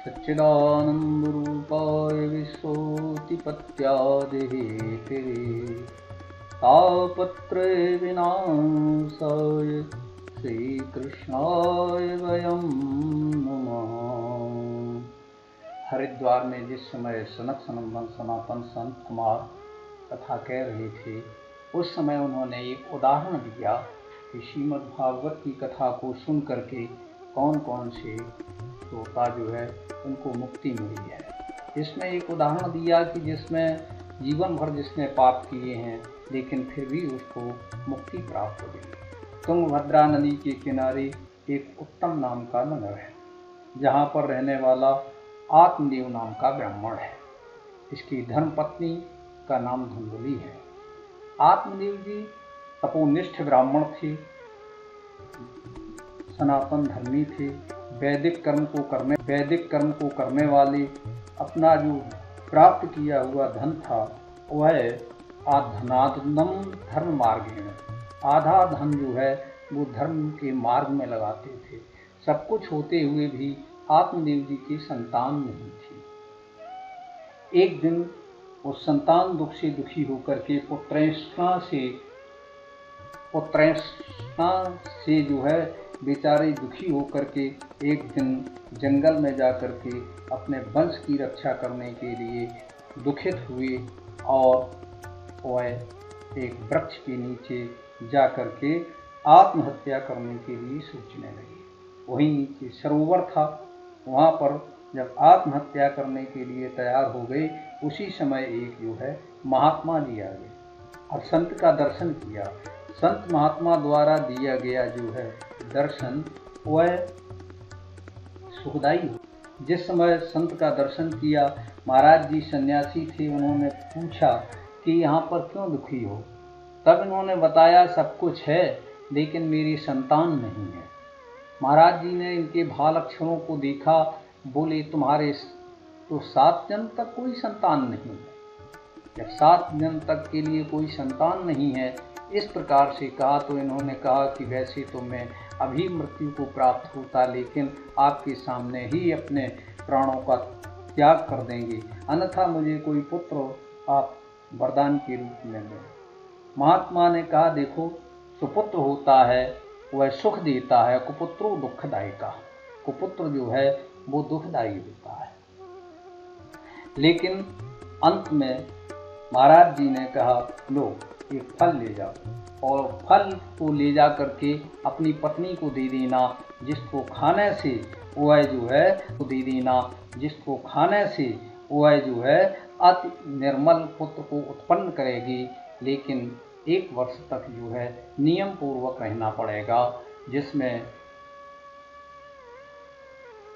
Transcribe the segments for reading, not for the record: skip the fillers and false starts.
सच्चिदानन्दरूपाय विश्वोत्पत्त्यादिहेतवे तापत्रय विनाशाय श्रीकृष्णाय वयं नमः। हरिद्वार में जिस समय सनक सनंदन सनातन संत कुमार कथा कह रहे थे, उस समय उन्होंने एक उदाहरण दिया कि श्रीमद् भागवत की कथा को सुन करके कौन कौन से श्रोता जो है उनको मुक्ति मिली है। इसमें एक उदाहरण दिया कि जिसमें जीवन भर जिसने पाप किए हैं लेकिन फिर भी उसको मुक्ति प्राप्त हो गई। तुंगभद्रा नदी के किनारे एक उत्तम नाम का नगर है, जहाँ पर रहने वाला आत्मदेव नाम का ब्राह्मण है। इसकी धर्मपत्नी का नाम धुंधली है। आत्मदेव जी तपोनिष्ठ ब्राह्मण थे, सनातन धर्मी थे। वैदिक कर्म को करने वाले अपना जो प्राप्त किया हुआ धन था वह आधनादनम धर्म मार्ग में, आधा धन जो है वो धर्म के मार्ग में लगाते थे। सब कुछ होते हुए भी आत्मदेव जी की संतान नहीं थी। एक दिन वो संतान दुख से दुखी होकर के पुत्रैष्णा से जो है बेचारे दुखी होकर के एक दिन जंगल में जाकर के अपने वंश की रक्षा करने के लिए दुखित हुए और वह एक वृक्ष के नीचे जाकर के आत्महत्या करने के लिए सोचने लगे। वहीं नीचे सरोवर था, वहाँ पर जब आत्महत्या करने के लिए तैयार हो गए, उसी समय एक जो है महात्मा जी आ गए और संत का दर्शन किया। संत महात्मा द्वारा दिया गया जो है दर्शन वह सुखदायी हो। जिस समय संत का दर्शन किया, महाराज जी सन्यासी थे, उन्होंने पूछा कि यहाँ पर क्यों दुखी हो। तब इन्होंने बताया सब कुछ है लेकिन मेरी संतान नहीं है। महाराज जी ने इनके भाव लक्षणों को देखा, बोले तुम्हारे तो 7 जन्म तक कोई संतान नहीं है। जब 7 जन्म तक के लिए कोई संतान नहीं है, इस प्रकार से कहा तो इन्होंने कहा कि वैसे तो मैं अभी मृत्यु को प्राप्त होता, लेकिन आपके सामने ही अपने प्राणों का त्याग कर देंगे, अन्यथा मुझे कोई पुत्र आप वरदान के रूप में दें। महात्मा ने कहा देखो, सुपुत्र होता है वह सुख देता है, कुपुत्रो दुखदायिका। कुपुत्र जो है वो दुखदायी होता है। लेकिन अंत में महाराज जी ने कहा लो एक फल ले जाओ, और फल को ले जा करके अपनी पत्नी को दे देना, जिसको खाने से वह जो है वो दे देना, जिसको खाने से वह जो है अति निर्मल पुत्र को उत्पन्न करेगी। लेकिन 1 वर्ष तक जो है नियम पूर्वक रहना पड़ेगा, जिसमें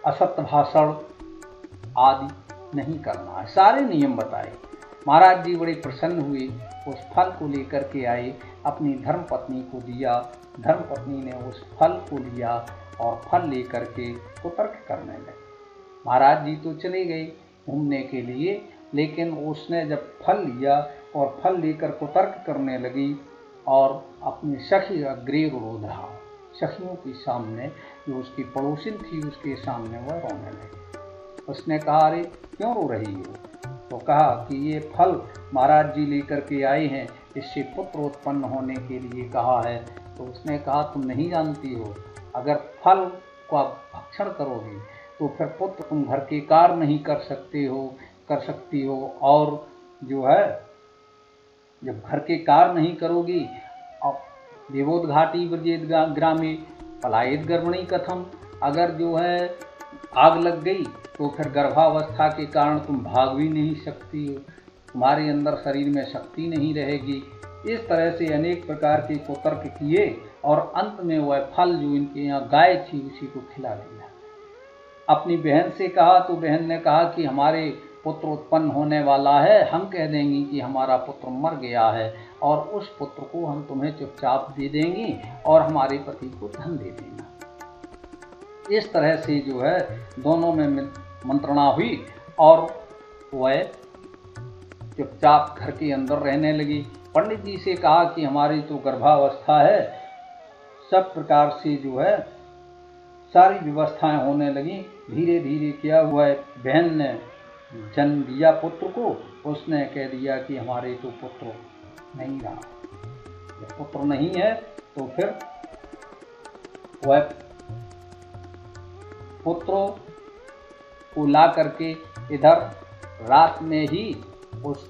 असत्य भाषण आदि नहीं करना है। सारे नियम बताए। महाराज जी बड़े प्रसन्न हुए, उस फल को लेकर के आए, अपनी धर्मपत्नी को दिया। धर्मपत्नी ने उस फल को लिया और फल लेकर के कुतर्क करने लगे। महाराज जी तो चले गए घूमने के लिए, लेकिन उसने जब फल लिया और फल लेकर कुतर्क करने लगी और अपनी सखी अग्रे रो रहा, सखियों के सामने, जो उसकी पड़ोसिन थी उसके सामने वह रोने लगी। उसने कहा अरे क्यों रो रही हो? तो कहा कि ये फल महाराज जी लेकर के आए हैं, इससे पुत्र उत्पन्न होने के लिए कहा है। तो उसने कहा तुम नहीं जानती हो, अगर फल का भक्षण करोगे तो फिर पुत्र तुम घर के कार्य नहीं कर सकती हो, और जो है जब घर के कार्य नहीं करोगी, अब देवोद्घाटी ब्रजेद ग्रामे पलायित गर्भिणी कथम, अगर जो है आग लग गई तो फिर गर्भावस्था के कारण तुम भाग भी नहीं सकती हो, तुम्हारे अंदर शरीर में शक्ति नहीं रहेगी। इस तरह से अनेक प्रकार के कुतर्क किए और अंत में वह फल जो इनके यहाँ गाय थी उसी को खिला दिया। अपनी बहन से कहा तो बहन ने कहा कि हमारे पुत्र उत्पन्न होने वाला है, हम कह देंगे कि हमारा पुत्र मर गया है और उस पुत्र को हम तुम्हें चुपचाप दे देंगे और हमारे पति को धन दे देना। इस तरह से जो है दोनों में मंत्रणा हुई और वह चुपचाप घर के अंदर रहने लगी। पंडित जी से कहा कि हमारी तो गर्भावस्था है, सब प्रकार से जो है सारी व्यवस्थाएं होने लगी। धीरे धीरे क्या हुआ है, बहन ने जन्म दिया पुत्र को। उसने कह दिया कि हमारे तो पुत्र नहीं रहा, जब पुत्र नहीं है तो फिर वह पुत्रों को ला करके इधर रात में ही उस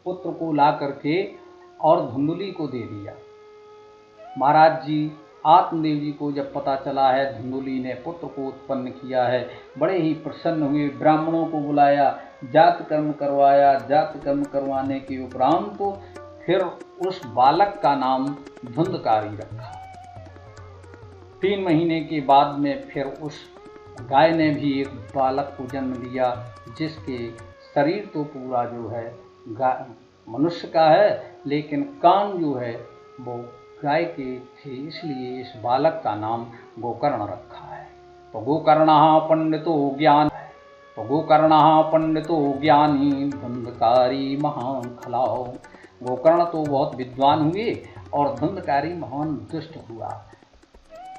पुत्र को ला करके और धुंधुली को दे दिया। महाराज जी आत्मदेव जी को जब पता चला है धुंधुली ने पुत्र को उत्पन्न किया है, बड़े ही प्रसन्न हुए। ब्राह्मणों को बुलाया, जात कर्म करवाया। जात कर्म करवाने के उपरांत तो फिर उस बालक का नाम धुंधकारी रखा। 3 महीने के बाद में फिर उस गाय ने भी एक बालक को जन्म दिया, जिसके शरीर तो पूरा जो है मनुष्य का है, लेकिन कान जो है वो गाय के थे, इसलिए इस बालक का नाम गोकर्ण रखा है। तो गोकर्णः पंडितो ज्ञान है, तो गोकर्णः पंडितो ज्ञानी धुंधकारी महान खलाओ। गोकर्ण तो बहुत विद्वान हुए और धुंधकारी महान दुष्ट हुआ।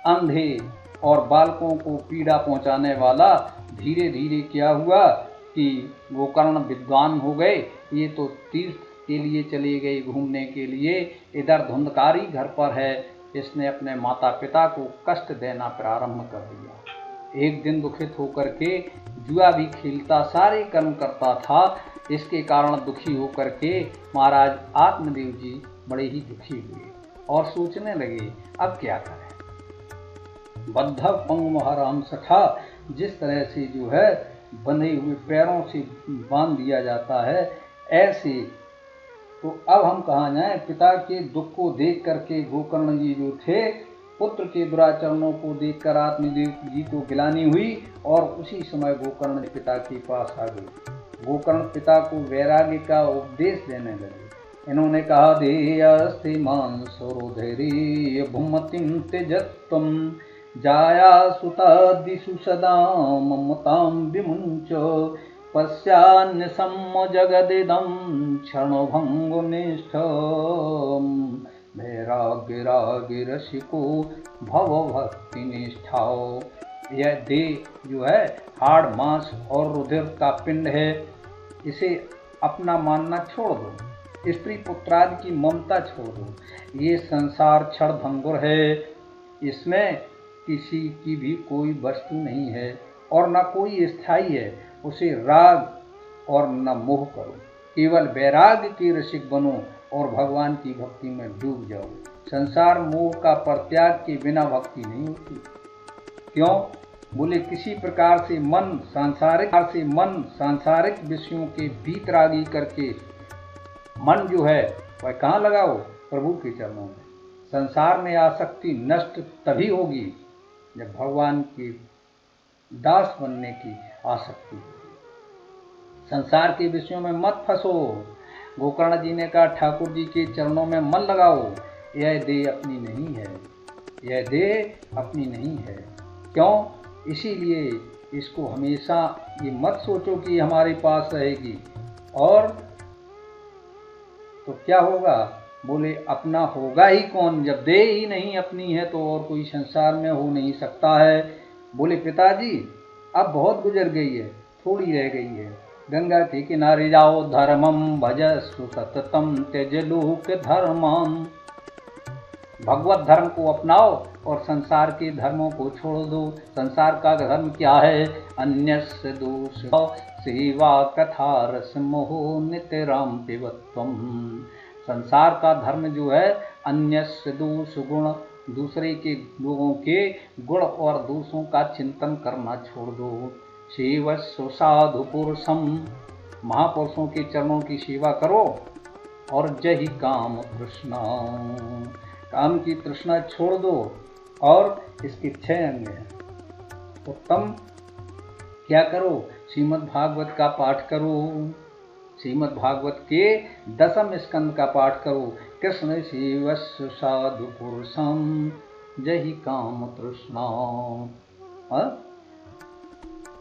अंधे और बालकों को पीड़ा पहुंचाने वाला। धीरे धीरे क्या हुआ कि गोकर्ण विद्वान हो गए। ये तो तीर्थ के लिए चले गए घूमने के लिए। इधर धुंधकारी घर पर है, इसने अपने माता पिता को कष्ट देना प्रारंभ कर दिया। एक दिन दुखित होकर के जुआ भी खेलता, सारे कर्म करता था। इसके कारण दुखी होकर के महाराज आत्मदेव जी बड़े ही दुखी हुए और सोचने लगे अब क्या करें। बद्ध पंग महाराम सखा, जिस तरह से जो है बंधे हुए पैरों से बांध दिया जाता है, ऐसे तो अब हम कहाँ जाएं। पिता के दुख को देख करके गोकर्ण जी जो थे, पुत्र के दुराचरणों को देखकर आत्मदेव जी को गिलानी हुई और उसी समय गोकर्ण पिता के पास आ गए। गोकर्ण पिता को वैराग्य का उपदेश देने लगे। इन्होंने कहा देयस्ते मान सरोधरी भूमतिम त्यजत्वम जाया सुतादिषु सदा ममतां विमुञ्च पश्यान्यसम जगदिदं क्षणभङ्गुनिष्ठ वैराग्यरागिरसिको भवभक्तिनिष्ठाओ। यह देह जो है हाड़ मांस और रुधिर का पिंड है, इसे अपना मानना छोड़ दो। स्त्री पुत्रादि की ममता छोड़ दो। ये संसार क्षण भंगुर है, इसमें किसी की भी कोई वस्तु नहीं है और न कोई स्थायी है। उसे राग और न मोह करो, केवल वैराग्य के रसिक बनो और भगवान की भक्ति में डूब जाओ। संसार मोह का परित्याग के बिना भक्ति नहीं होती। क्यों? बोले किसी प्रकार से मन सांसारिक विषयों के बीतरागी करके मन जो है वह कहाँ लगाओ? प्रभु के चरणों में। संसार में आसक्ति नष्ट तभी होगी जब भगवान के दास बनने की आसक्ति होगी। संसार के विषयों में मत फंसो। गोकर्ण जी ने कहा ठाकुर जी के चरणों में मन लगाओ। यह देह अपनी नहीं है, यह देह अपनी नहीं है। क्यों? इसीलिए इसको हमेशा ये मत सोचो कि हमारे पास रहेगी। और तो क्या होगा? बोले अपना होगा ही कौन, जब देह ही नहीं अपनी है तो और कोई संसार में हो नहीं सकता है। बोले पिताजी अब बहुत गुजर गई है, थोड़ी रह गई है। गंगा के किनारे जाओ, धर्मम भजस्व सततम त्यज लोक धर्मम। भगवत धर्म को अपनाओ और संसार के धर्मों को छोड़ दो। संसार का धर्म क्या है? अन्यस्य दोष सेवा कथा रस मोह नित्य राम पिबत्वम। संसार का धर्म जो है अन्यस्य दोष गुण, दूसरे के लोगों के गुण और दोषों का चिंतन करना छोड़ दो। सेवस्व साधु पुरुषम, महापुरुषों के चरणों की सेवा करो। और जहि काम तृष्णा, काम की तृष्णा छोड़ दो। और इसके 6 अंग हैं। उत्तम क्या करो? श्रीमद् भागवत का पाठ करो। श्रीमद् भागवत के 10वें स्कंद का पाठ करो। कृष्ण सेवस्व साधु पुरुषम जहि काम तृष्णा।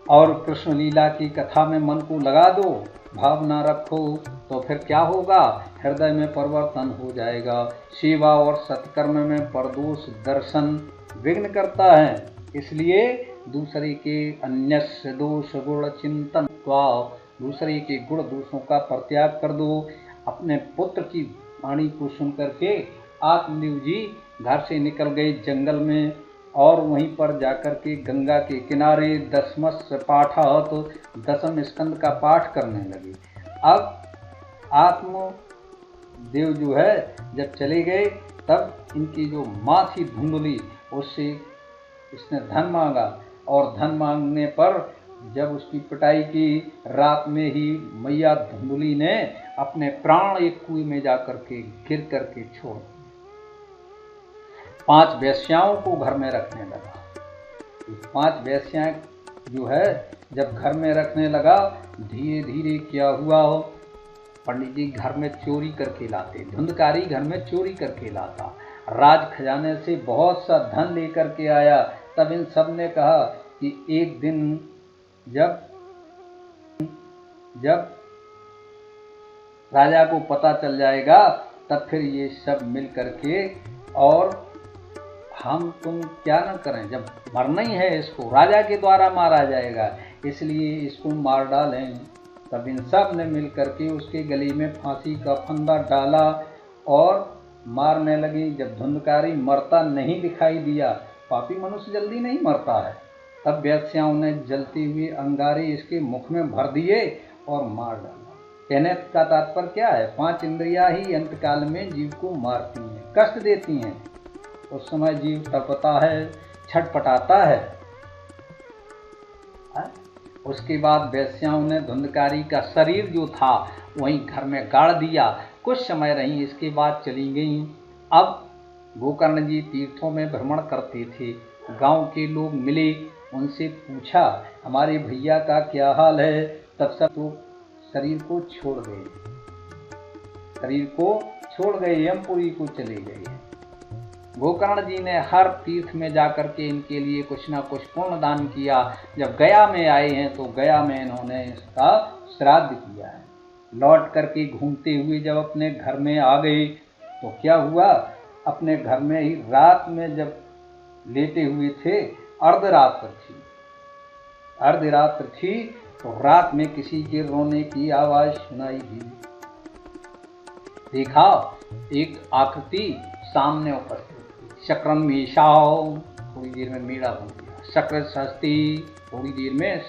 और कृष्ण लीला की कथा में मन को लगा दो, भावना रखो, तो फिर क्या होगा? हृदय में परिवर्तन हो जाएगा। सेवा और सत्कर्म में परदोष दर्शन विघ्न करता है, इसलिए दूसरे के अन्यस्य दोष गुण चिंतन, दूसरे के गुण दोषों का परित्याग कर दो। अपने पुत्र की वाणी को सुन करके आत्मदेव जी घर से निकल गए जंगल में और वहीं पर जाकर के गंगा के किनारे दशमस्य पाठात, दशम स्कंद का पाठ करने लगे। अब आत्मदेव जो है जब चले गए तब इनकी जो माँ थी धुंधली, उससे इसने धन मांगा और धन मांगने पर जब उसकी पिटाई की, रात में ही मैया धुंधली ने अपने प्राण एक कुएं में जाकर के गिर करके छोड़ दिए। 5 वेश्याओं को घर में रखने लगा। 5 वेश्याएं जो है जब घर में रखने लगा, धीरे धीरे क्या हुआ, पंडित जी घर में चोरी करके लाते, धुंधकारी घर में चोरी करके लाता, राज खजाने से बहुत सा धन लेकर के आया। तब इन सब ने कहा कि एक दिन जब राजा को पता चल जाएगा तब फिर ये सब मिल करके और हम तुम क्या न करें, जब मरना ही है इसको, राजा के द्वारा मारा जाएगा, इसलिए इसको मार डालें। तब इन सब ने मिल करके उसके गले में फांसी का फंदा डाला और मारने लगी। जब धुंधकारी मरता नहीं दिखाई दिया, पापी मनुष्य जल्दी नहीं मरता है, तब वेश्याओं ने जलते हुए अंगारे इसके मुख में भर दिए और मार डाला। कहने का तात्पर्य क्या है, 5 इंद्रियां ही अंतकाल में जीव को मारती हैं, कष्ट देती हैं। उस समय जीव तड़पता है, छटपटाता है। उसके बाद वेश्याओं ने धुंधकारी का शरीर जो था वहीं घर में गाड़ दिया। कुछ समय रही, इसके बाद चली गई। अब गोकर्ण जी तीर्थों में भ्रमण करते थे। गांव के लोग मिले, उनसे पूछा हमारे भैया का क्या हाल है। तब सब तो शरीर को छोड़ गए, यमपुरी को चले गए। गोकर्ण जी ने हर तीर्थ में जाकर के इनके लिए कुछ ना कुछ पुण्य दान किया। जब गया में आए हैं तो गया में इन्होंने इसका श्राद्ध किया है। लौट करके घूमते हुए जब अपने घर में आ गए तो क्या हुआ, अपने घर में ही रात में जब लेटे हुए थे, अर्धरात्र थी तो रात में किसी के रोने की आवाज सुनाई दी। देखा एक आकृति सामने उपस्थित, शक्रम मीशाओ, थोड़ी देर में मेढ़ा बन गया, शक्र हस्ती, थोड़ी देर में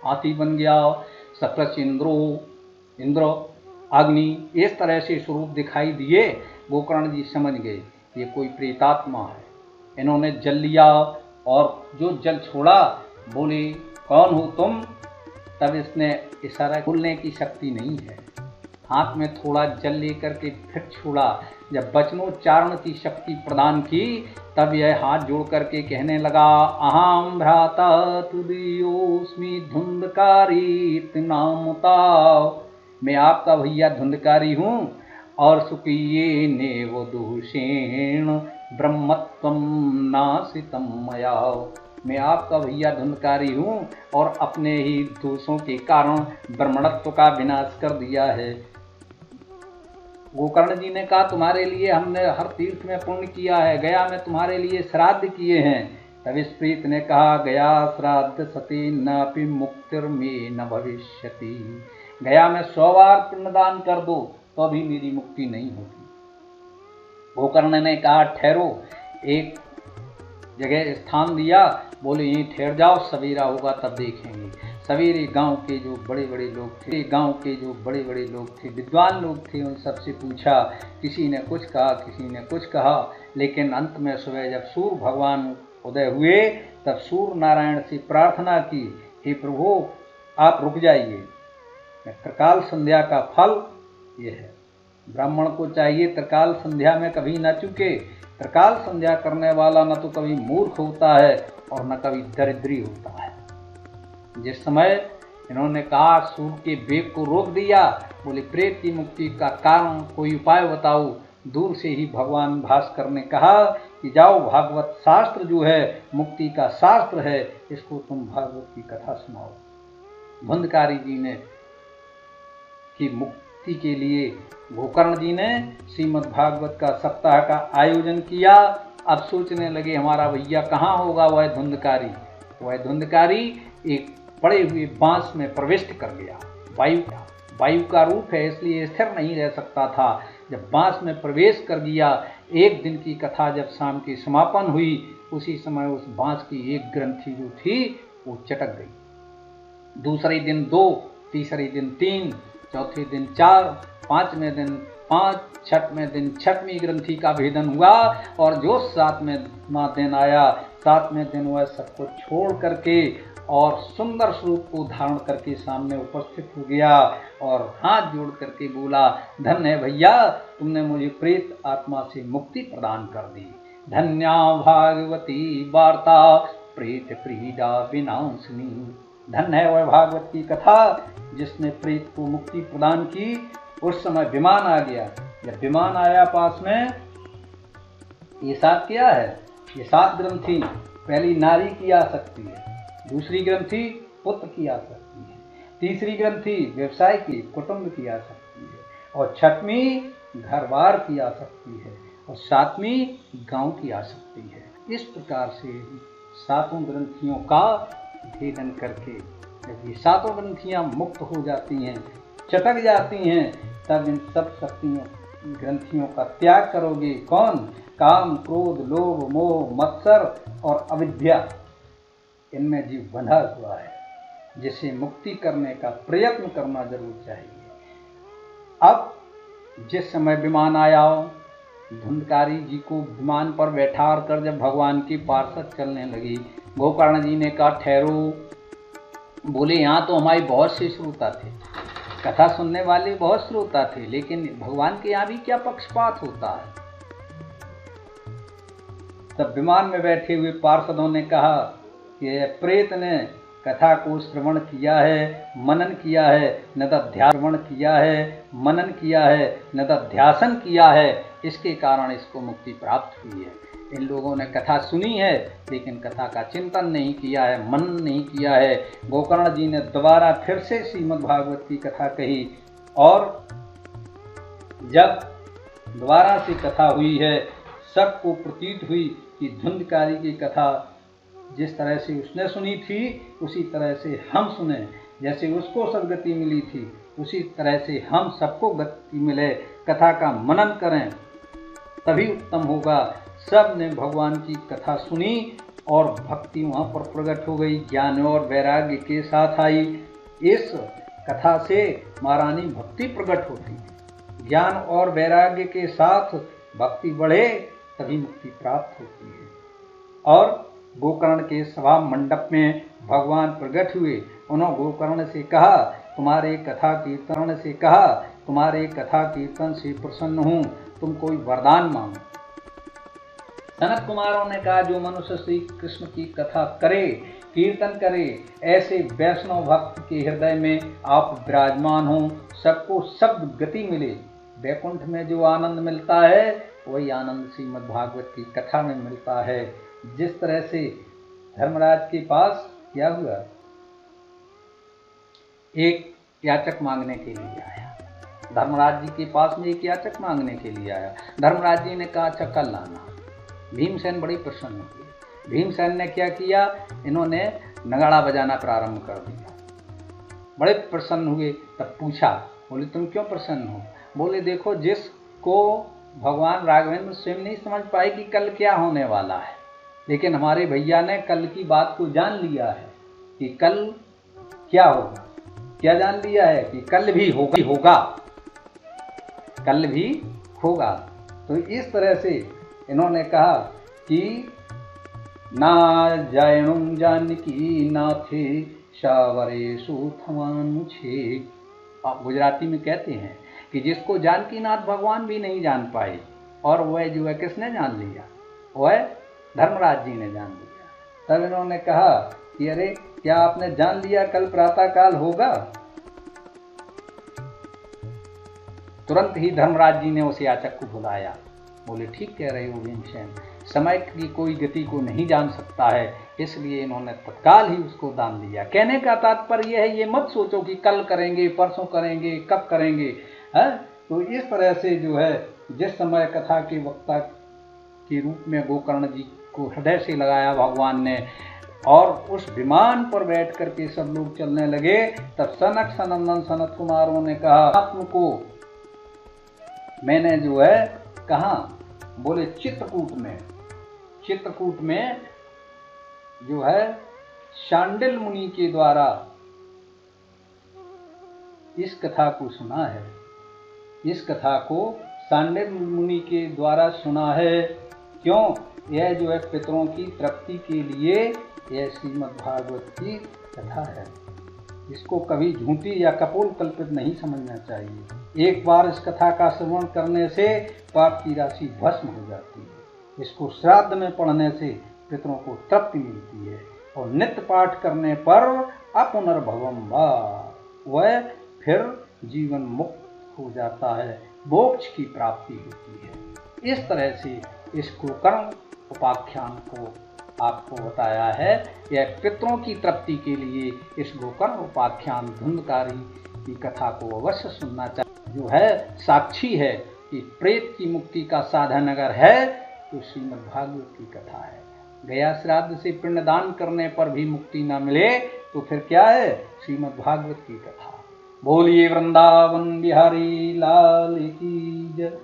हाथी बन गया, शक्रच इंद्रो अग्नि, इस तरह से स्वरूप दिखाई दिए। गोकर्ण जी समझ गए ये कोई प्रेतात्मा है। इन्होंने जल लिया और जो जल छोड़ा, बोले कौन हो तुम। तब इसने इशारा, बोलने की शक्ति नहीं है, हाथ में थोड़ा जल लेकर के फिर छोड़ा। जब वचनोच्चारण की शक्ति प्रदान की तब यह हाथ जोड़ करके कहने लगा, अहम भ्राता तुदयोस्मि धुंधकारी नामता, मैं आपका भैया धुंधकारी हूँ और सुकीये नेव दोषेण ब्रह्मत्वम नासितम मया, मैं आपका भैया धुंधकारी हूँ और अपने ही दोषों के कारण ब्रह्मणत्व का विनाश कर दिया है। गोकर्ण जी ने कहा तुम्हारे लिए हमने हर तीर्थ में पुण्य किया है, गया में तुम्हारे लिए श्राद्ध किए हैं। तब इस प्रीत ने कहा, गया श्राद्ध सती नापि मुक्तिर्मे न भविष्यति, गया में 100 बार पिंडदान कर दो तो भी मेरी मुक्ति नहीं होगी। गोकर्ण ने कहा ठहरो, एक जगह स्थान दिया, बोले यहीं ठहर जाओ, सवेरा होगा तब देखेंगे। सवेरे गांव के जो बड़े बड़े लोग थे, विद्वान लोग थे, उन सबसे पूछा, किसी ने कुछ कहा, किसी ने कुछ कहा, लेकिन अंत में सुबह जब सूर्य भगवान उदय हुए तब सूर्य नारायण से प्रार्थना की, हे प्रभु आप रुक जाइए, त्रिकाल संध्या का फल ये है। ब्राह्मण को चाहिए त्रिकाल संध्या में कभी न चूके। त्रिकाल संध्या करने वाला न तो कभी मूर्ख होता है और न कभी दरिद्री होता है। जिस समय इन्होंने कहा सूर्य के वेग को रोक दिया, बोले प्रेत की मुक्ति का कारण कोई उपाय बताओ। दूर से ही भगवान भास्कर ने कहा कि जाओ, भागवत शास्त्र जो है मुक्ति का शास्त्र है, इसको तुम भागवत की कथा सुनाओ। धुंधकारी जी ने की मुक्ति के लिए गोकर्ण जी ने श्रीमद् भागवत का सप्ताह का आयोजन किया अब सोचने लगे हमारा भैया कहाँ होगा वह धुंधकारी। वह धुंधकारी एक पड़े हुए बांस में प्रविष्ट कर गया। वायु का रूप है इसलिए स्थिर नहीं रह सकता था। जब बांस में प्रवेश कर गया, एक दिन की कथा जब शाम की समापन हुई, उसी समय उस बांस की एक ग्रंथि जो थी वो चटक गई। दूसरे दिन 2, तीसरे दिन 3, चौथे दिन 4, पांचवें दिन 5, छठवें दिन 6वीं ग्रंथि का भेदन हुआ और जो 7वां दिन आया, 7वें दिन वह सबको छोड़ करके और सुंदर स्वरूप को धारण करके सामने उपस्थित हो गया और हाथ जोड़ करके बोला, धन्य है भैया, तुमने मुझे प्रेत आत्मा से मुक्ति प्रदान कर दी। धन्या भागवती वार्ता प्रेत पीड़ा विनाशिनी। धन्य है वह भागवत की कथा जिसने प्रेत को मुक्ति प्रदान की। उस समय विमान आ गया। जब विमान आया पास में, ये 7 क्या है? ये 7 ग्रंथि पहली नारी की आ सकती है, दूसरी ग्रंथि पुत्र की आ सकती है, तीसरी ग्रंथि व्यवसाय की कुटुंब की आ सकती है, और 6वीं घर बार की आ सकती है, और 7वीं गांव की आ सकती है। इस प्रकार से 7 ग्रंथियों का भेदन करके जब ये 7 ग्रंथियां मुक्त हो जाती हैं, चटक जाती हैं, तब इन सब शक्तियों ग्रंथियों का त्याग करोगे। कौन? काम, क्रोध, लोभ, मोह, मत्सर और अविद्या, इनमें जीव बंधा हुआ है, जिसे मुक्ति करने का प्रयत्न करना जरूर चाहिए। अब जिस समय विमान आया, धुंधकारी जी को विमान पर बैठा कर जब भगवान की पार्षद चलने लगी, गोकर्ण जी ने कहा ठहरो। बोले यहाँ तो हमारे बहुत से श्रोता थे, कथा सुनने वाले बहुत श्रोता थे, लेकिन भगवान के यहाँ भी क्या पक्षपात होता है। तब विमान में बैठे हुए पार्षदों ने कहा कि प्रेत ने कथा को श्रवण किया है, मनन किया है, निधिध्यासन किया है, मनन किया है, निधिध्यासन किया है, इसके कारण इसको मुक्ति प्राप्त हुई है। इन लोगों ने कथा सुनी है लेकिन कथा का चिंतन नहीं किया है, मनन नहीं किया है। गोकर्ण जी ने दोबारा फिर से श्रीमद् भागवत की कथा कही और जब दोबारा से कथा हुई है, सबको प्रतीत हुई कि धुंधकारी की कथा जिस तरह से उसने सुनी थी उसी तरह से हम सुने, जैसे उसको सदगति मिली थी उसी तरह से हम सबको गति मिले। कथा का मनन करें तभी उत्तम होगा। सब ने भगवान की कथा सुनी और भक्ति वहाँ पर प्रकट हो गई, ज्ञान और वैराग्य के साथ आई। इस कथा से महारानी भक्ति प्रकट होती है, ज्ञान और वैराग्य के साथ भक्ति बढ़े तभी मुक्ति प्राप्त होती है। और गोकर्ण के सभा मंडप में भगवान प्रकट हुए। उन्होंने गोकर्ण से कहा तुम्हारे कथा कीर्तन से प्रसन्न हूँ, तुम कोई वरदान मांगो। सनत कुमारों ने कहा जो मनुष्य श्री कृष्ण की कथा करे, कीर्तन करे, ऐसे वैष्णव भक्त के हृदय में आप विराजमान हो, सबको शब्द गति मिले। वैकुंठ में जो आनंद मिलता है वही आनंद श्रीमद् भागवत की कथा में मिलता है। जिस तरह से धर्मराज के पास क्या हुआ, एक याचक मांगने के लिए आया। धर्मराज जी के पास में एक याचक मांगने के लिए आया। धर्मराज जी ने कहा अच्छा कल लाना। भीमसेन बड़ी प्रसन्न हुए। भीमसेन ने क्या किया, इन्होंने नगाड़ा बजाना प्रारंभ कर दिया। बड़े प्रसन्न हुए। तब पूछा, बोले तुम क्यों प्रसन्न हो? बोले देखो, जिसको भगवान राघवेंद्र स्वयं नहीं समझ पाए कि कल क्या होने वाला है, लेकिन हमारे भैया ने कल की बात को जान लिया है कि कल क्या होगा। क्या जान लिया है कि कल भी होगा, कल भी होगा। तो इस तरह से इन्होंने कहा कि ना जयनुम जानकी नाथे शावरे सुथमान छे। आप गुजराती में कहते हैं कि जिसको जानकी नाथ भगवान भी नहीं जान पाए, और वह जो है किसने जान लिया, वह धर्मराज जी ने जान लिया। तब इन्होंने कहा कि अरे क्या आपने जान लिया कल प्रातः काल होगा? तुरंत ही धर्मराज जी ने उस याचक को बुलाया। बोले ठीक कह रहे हो भीमसेन, समय की कोई गति को नहीं जान सकता है, इसलिए इन्होंने तत्काल ही उसको दान दिया। कहने का तात्पर्य है ये मत सोचो कि कल करेंगे, परसों करेंगे, कब करेंगे, है? तो इस तरह से जो है जिस समय कथा के वक्ता के रूप में गोकर्ण जी को हृदय से लगाया भगवान ने, और उस विमान पर बैठ करके सब लोग चलने लगे। तब सनक सनंदन सनत कुमारों ने कहा, आत्म को मैंने जो है कहा, बोले चित्रकूट में जो है शांडिल मुनि के द्वारा इस कथा को सुना है। इस कथा को शांडिल मुनि के द्वारा सुना है। क्यों? यह जो है पितरों की तृप्ति के लिए यह श्रीमद् भागवत की कथा है। इसको कभी झूठी या कपोल कल्पित नहीं समझना चाहिए। एक बार इस कथा का श्रवण करने से पाप की राशि भस्म हो जाती है। इसको श्राद्ध में पढ़ने से पितरों को तृप्ति मिलती है, और नित्य पाठ करने पर अपुनर्भवम वा, वह फिर जीवन मुक्त हो जाता है, मोक्ष की प्राप्ति होती है। इस तरह से इस गोकर्ण उपाख्यान को आपको बताया है। यह पितरों की तृप्ति के लिए इस गोकर्ण उपाख्यान धुंधकारी की कथा को अवश्य सुनना चाहिए, जो है साक्षी है कि प्रेत की मुक्ति का साधन अगर है तो श्रीमद् भागवत की कथा है। गया श्राद्ध से पिंडदान करने पर भी मुक्ति न मिले तो फिर क्या है? श्रीमद् भागवत की कथा। बोलिए वृंदावन बिहारी लाल की जय।